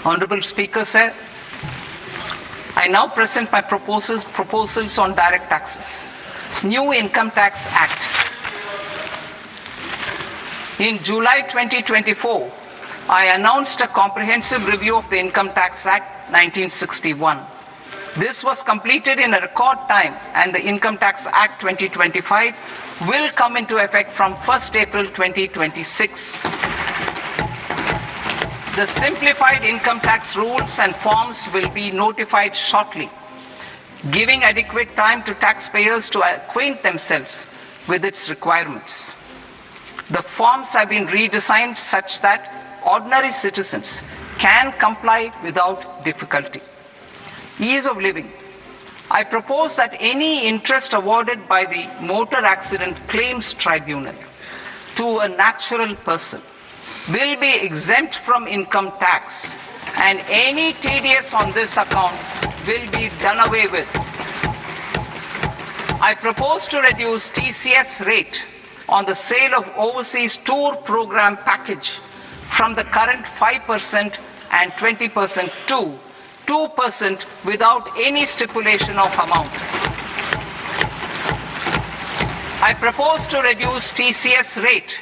Honorable Speaker, sir, I now present my proposals on direct taxes. New Income Tax Act. In July 2024, I announced a comprehensive review of the Income Tax Act 1961. This was completed in a record time, and the Income Tax Act 2025 will come into effect from 1st April 2026. The simplified income tax rules and forms will be notified shortly, giving adequate time to taxpayers to acquaint themselves with its requirements. The forms have been redesigned such that ordinary citizens can comply without difficulty. Ease of living. I propose that any interest awarded by the Motor Accident Claims Tribunal to a natural person will be exempt from income tax, and any TDS on this account will be done away with. I propose to reduce TCS rate on the sale of overseas tour program package from the current 5% and 20% to 2% without any stipulation of amount. I propose to reduce TCS rate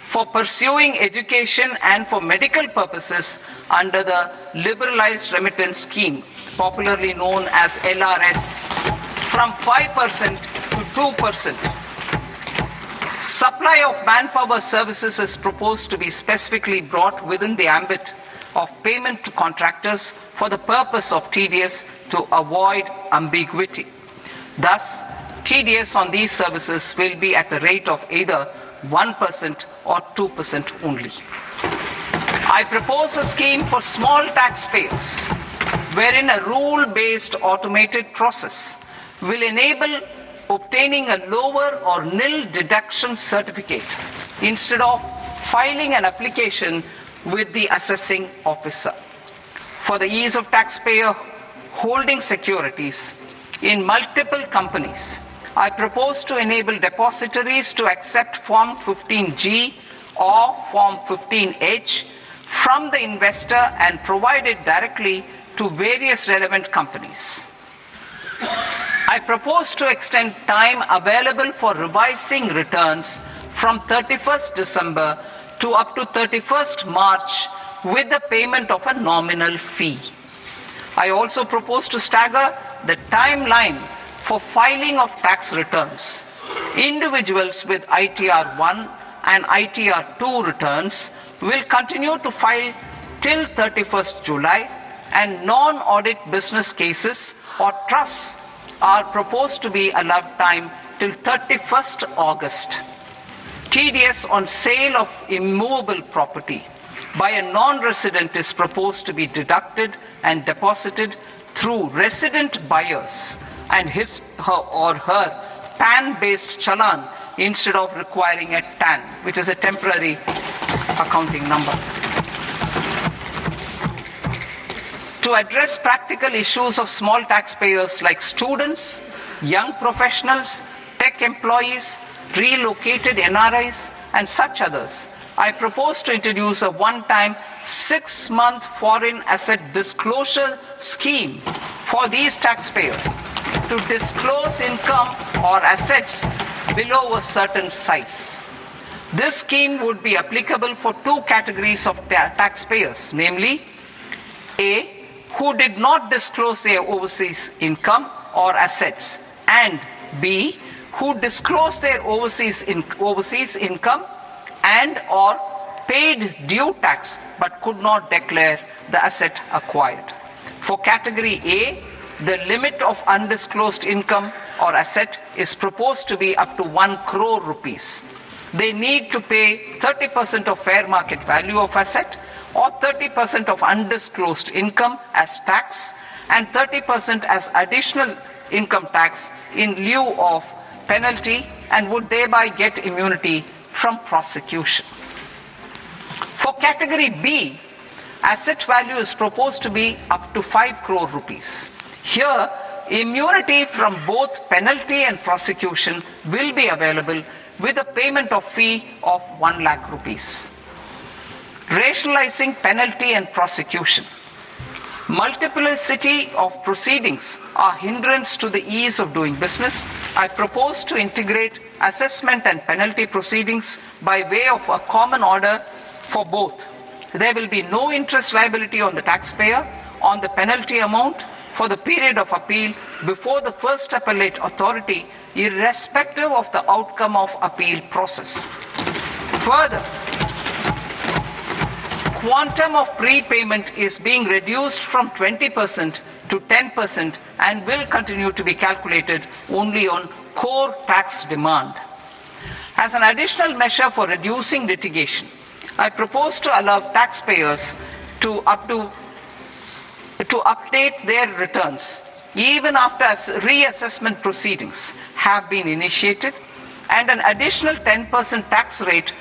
for pursuing education and for medical purposes under the Liberalized Remittance Scheme, popularly known as LRS, from 5% to 2%. Supply of manpower services is proposed to be specifically brought within the ambit of payment to contractors for the purpose of TDS to avoid ambiguity. Thus, TDS on these services will be at the rate of either 1% or 2% only. I propose a scheme for small taxpayers wherein a rule-based automated process will enable obtaining a lower or nil deduction certificate instead of filing an application with the assessing officer. For the ease of taxpayer holding securities in multiple companies, I propose to enable depositories to accept Form 15G or Form 15H from the investor and provide it directly to various relevant companies. I propose to extend time available for revising returns from 31st December to up to 31st March with the payment of a nominal fee. I also propose to stagger the timeline for filing of tax returns. Individuals with ITR 1 and ITR 2 returns will continue to file till 31st July, and non-audit business cases or trusts are proposed to be allowed time till 31st August. TDS on sale of immovable property by a non-resident is proposed to be deducted and deposited through resident buyers and his or her PAN-based challan instead of requiring a TAN, which is a temporary accounting number. To address practical issues of small taxpayers like students, young professionals, tech employees, relocated NRIs, and such others, I propose to introduce a one-time 6-month foreign asset disclosure scheme for these taxpayers to disclose income or assets below a certain size. This scheme would be applicable for two categories of taxpayers, namely A, who did not disclose their overseas income or assets, and B, who disclosed their overseas income and or paid due tax but could not declare the asset acquired. For category A, the limit of undisclosed income or asset is proposed to be up to 1 crore rupees. They need to pay 30% of fair market value of asset or 30% of undisclosed income as tax and 30% as additional income tax in lieu of penalty, and would thereby get immunity from prosecution. For category B, asset value is proposed to be up to 5 crore rupees. Here, immunity from both penalty and prosecution will be available with a payment of fee of 1 lakh rupees. Rationalizing penalty and prosecution. Multiplicity of proceedings are hindrance to the ease of doing business. I propose to integrate assessment and penalty proceedings by way of a common order for both. There will be no interest liability on the taxpayer on the penalty amount for the period of appeal before the first appellate authority, irrespective of the outcome of appeal process. Further, quantum of prepayment is being reduced from 20% to 10% and will continue to be calculated only on core tax demand. As an additional measure for reducing litigation, I propose to allow taxpayers to update their returns even after reassessment proceedings have been initiated, and an additional 10% tax rate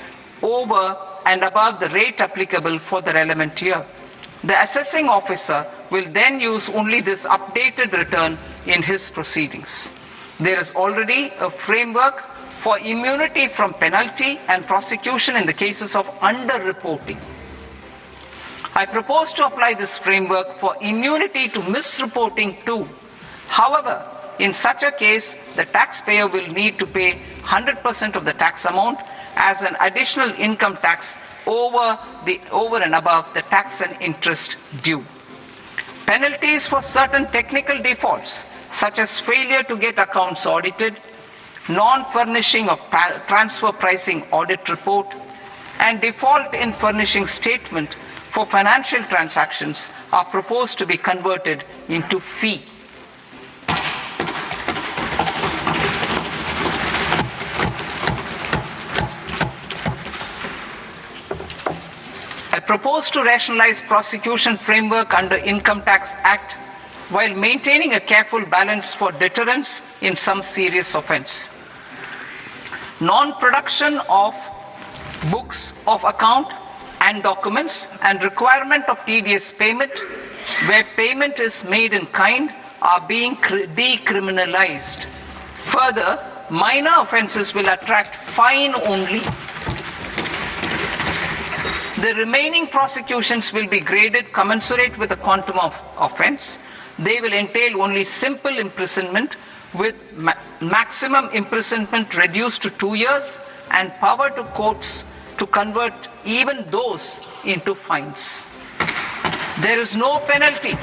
over and above the rate applicable for the relevant year. The assessing officer will then use only this updated return in his proceedings. There is already a framework for immunity from penalty and prosecution in the cases of underreporting. I propose to apply this framework for immunity to misreporting too. However, in such a case, the taxpayer will need to pay 100% of the tax amount as an additional income tax over and above the tax and interest due. Penalties for certain technical defaults, such as failure to get accounts audited, non-furnishing of transfer pricing audit report, and default in furnishing statement for financial transactions, are proposed to be converted into fee. I propose to rationalize prosecution framework under Income Tax Act while maintaining a careful balance for deterrence in some serious offence. Non-production of books of account and documents and requirement of TDS payment where payment is made in kind are being decriminalized. Further, minor offences will attract fine only. The remaining prosecutions will be graded commensurate with the quantum of offence. They will entail only simple imprisonment with maximum imprisonment reduced to 2 years and power to courts to convert even those into fines. There is no penalty.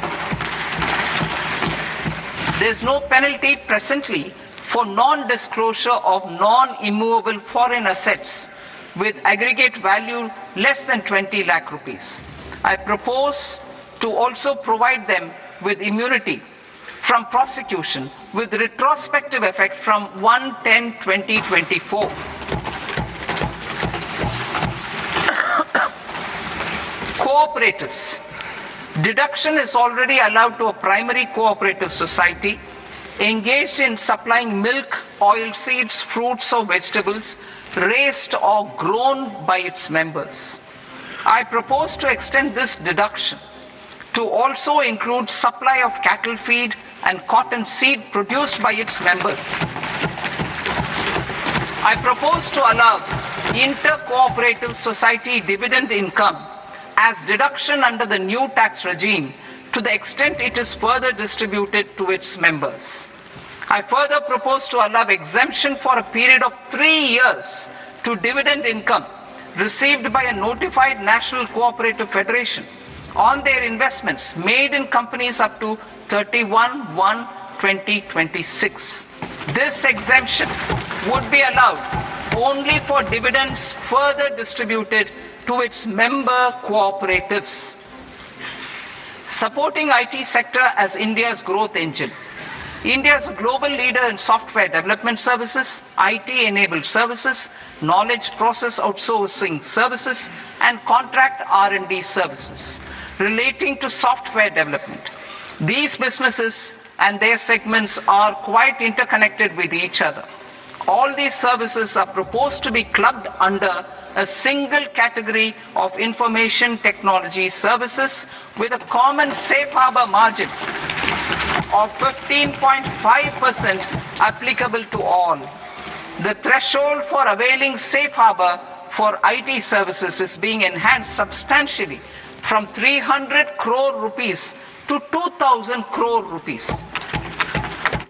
There is no penalty presently for non-disclosure of non-immovable foreign assets with aggregate value less than 20 lakh rupees. I propose to also provide them with immunity from prosecution with retrospective effect from 1/10/2024. Cooperatives. Deduction is already allowed to a primary cooperative society engaged in supplying milk, oilseeds, fruits or vegetables raised or grown by its members. I propose to extend this deduction to also include supply of cattle feed and cotton seed produced by its members. I propose to allow inter-cooperative society dividend income as deduction under the new tax regime to the extent it is further distributed to its members. I further propose to allow exemption for a period of 3 years to dividend income received by a notified national cooperative federation on their investments made in companies up to 31/1/2026. This exemption would be allowed only for dividends further distributed to its member cooperatives. Supporting IT sector as India's growth engine. India is a global leader in software development services, IT-enabled services, knowledge process outsourcing services, and contract R&D services relating to software development. These businesses and their segments are quite interconnected with each other. All these services are proposed to be clubbed under a single category of information technology services with a common safe harbor margin of 15.5% applicable to all. The threshold for availing safe harbor for IT services is being enhanced substantially from 300 crore rupees to 2,000 crore rupees.